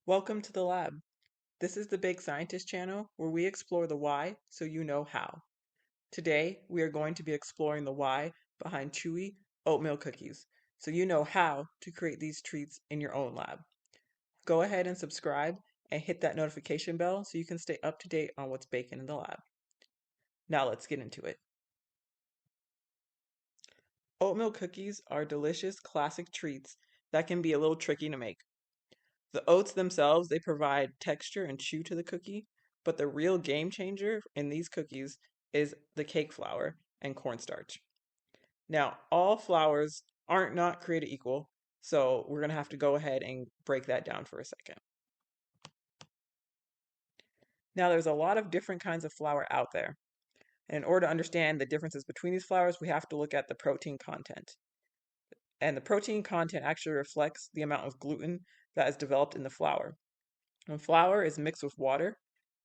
Welcome to the lab. This is the Big Scientist channel where we explore the why so you know how. Today, we are going to be exploring the why behind Chewy Oatmeal cookies so you know how to create these treats in your own lab. Go ahead and subscribe and hit that notification bell so you can stay up to date on what's baking in the lab. Now let's get into it. Oatmeal cookies are delicious classic treats that can be a little tricky to make. The oats themselves, they provide texture and chew to the cookie, but the real game changer in these cookies is the cake flour and cornstarch. Now, all flours aren't not created equal, so we're going to have to go ahead and break that down for a second. Now, there's a lot of different kinds of flour out there. And in order to understand the differences between these flours, we have to look at the protein content. And the protein content actually reflects the amount of gluten that is developed in the flour. When flour is mixed with water,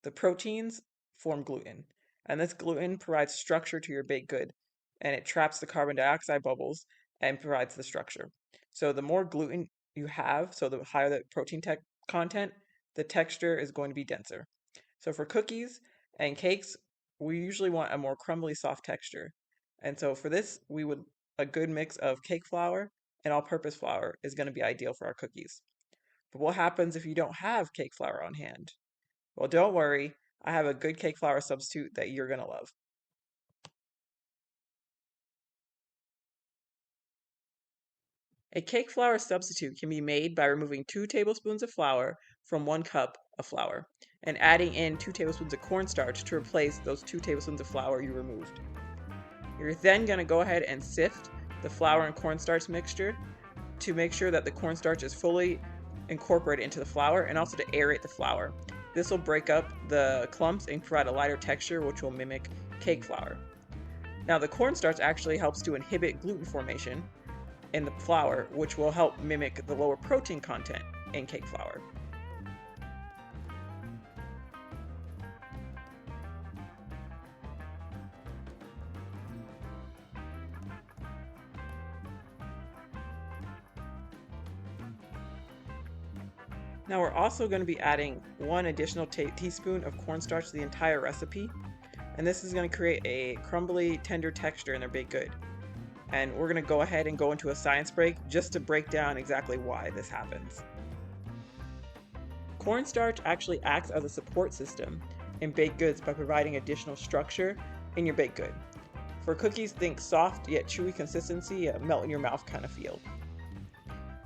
the proteins form gluten, and this gluten provides structure to your baked good, and it traps the carbon dioxide bubbles and provides the structure. So the more gluten you have, so the higher the protein content, the texture is going to be denser. So for cookies and cakes, we usually want a more crumbly, soft texture. And so for this, a good mix of cake flour and all-purpose flour is going to be ideal for our cookies. But what happens if you don't have cake flour on hand? Well, don't worry, I have a good cake flour substitute that you're going to love. A cake flour substitute can be made by removing 2 tablespoons of flour from 1 cup of flour and adding in 2 tablespoons of cornstarch to replace those 2 tablespoons of flour you removed. You're then going to go ahead and sift the flour and cornstarch mixture to make sure that the cornstarch is fully incorporated into the flour and also to aerate the flour. This will break up the clumps and provide a lighter texture, which will mimic cake flour. Now, the cornstarch actually helps to inhibit gluten formation in the flour, which will help mimic the lower protein content in cake flour. Now we're also going to be adding 1 additional teaspoon of cornstarch to the entire recipe, and this is going to create a crumbly, tender texture in their baked good. And we're going to go ahead and go into a science break just to break down exactly why this happens. Cornstarch actually acts as a support system in baked goods by providing additional structure in your baked good. For cookies, think soft yet chewy consistency, a melt in your mouth kind of feel.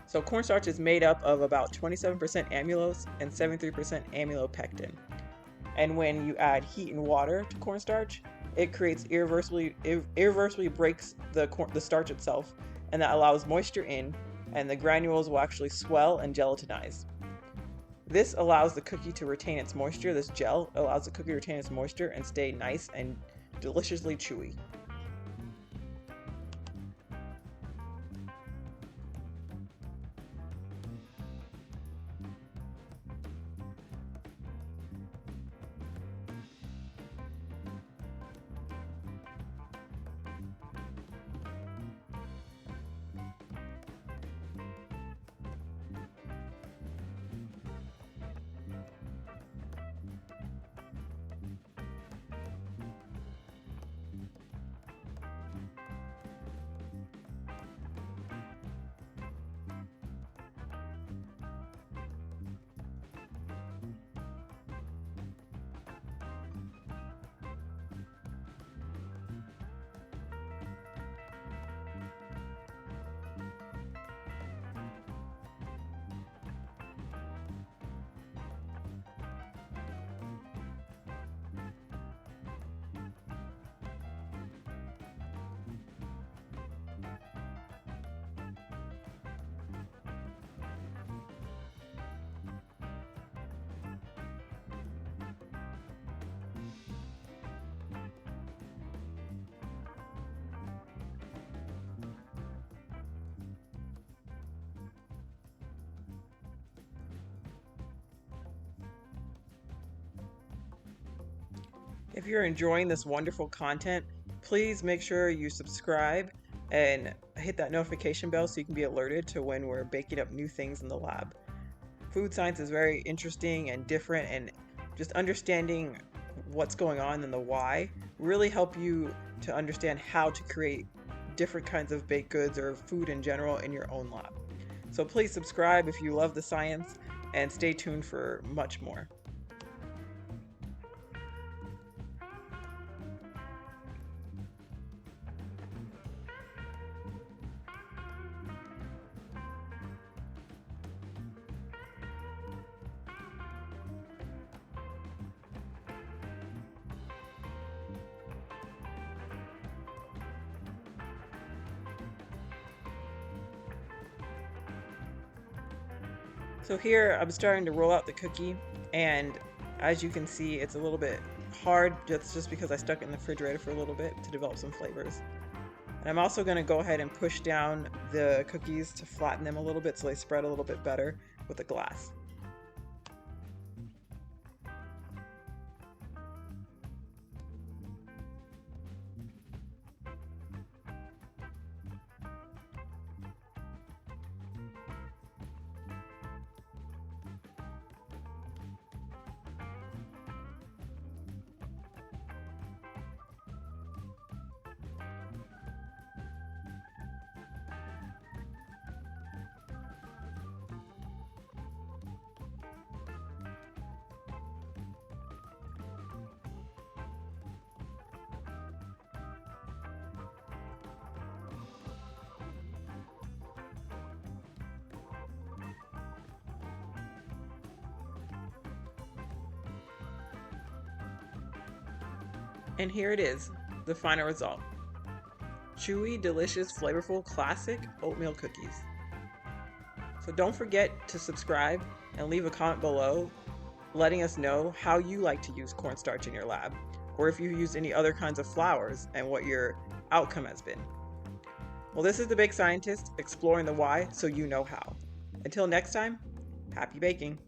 So cornstarch is made up of about 27% amylose and 73% amylopectin. And when you add heat and water to cornstarch, it creates irreversibly breaks the starch itself, and that allows moisture in, and the granules will actually swell and gelatinize. This allows the cookie to retain its moisture. This gel allows the cookie to retain its moisture and stay nice and deliciously chewy. If you're enjoying this wonderful content, please make sure you subscribe and hit that notification bell so you can be alerted to when we're baking up new things in the lab. Food science is very interesting and different, and just understanding what's going on and the why really help you to understand how to create different kinds of baked goods or food in general in your own lab. So please subscribe if you love the science, and stay tuned for much more. So here I'm starting to roll out the cookie, and as you can see, it's a little bit hard just because I stuck it in the refrigerator for a little bit to develop some flavors. And I'm also going to go ahead and push down the cookies to flatten them a little bit so they spread a little bit better with a glass. And here it is, the final result. Chewy, delicious, flavorful, classic oatmeal cookies. So don't forget to subscribe and leave a comment below letting us know how you like to use cornstarch in your lab, or if you use any other kinds of flours and what your outcome has been. Well, this is the Baked Scientist exploring the why so you know how. Until next time, happy baking!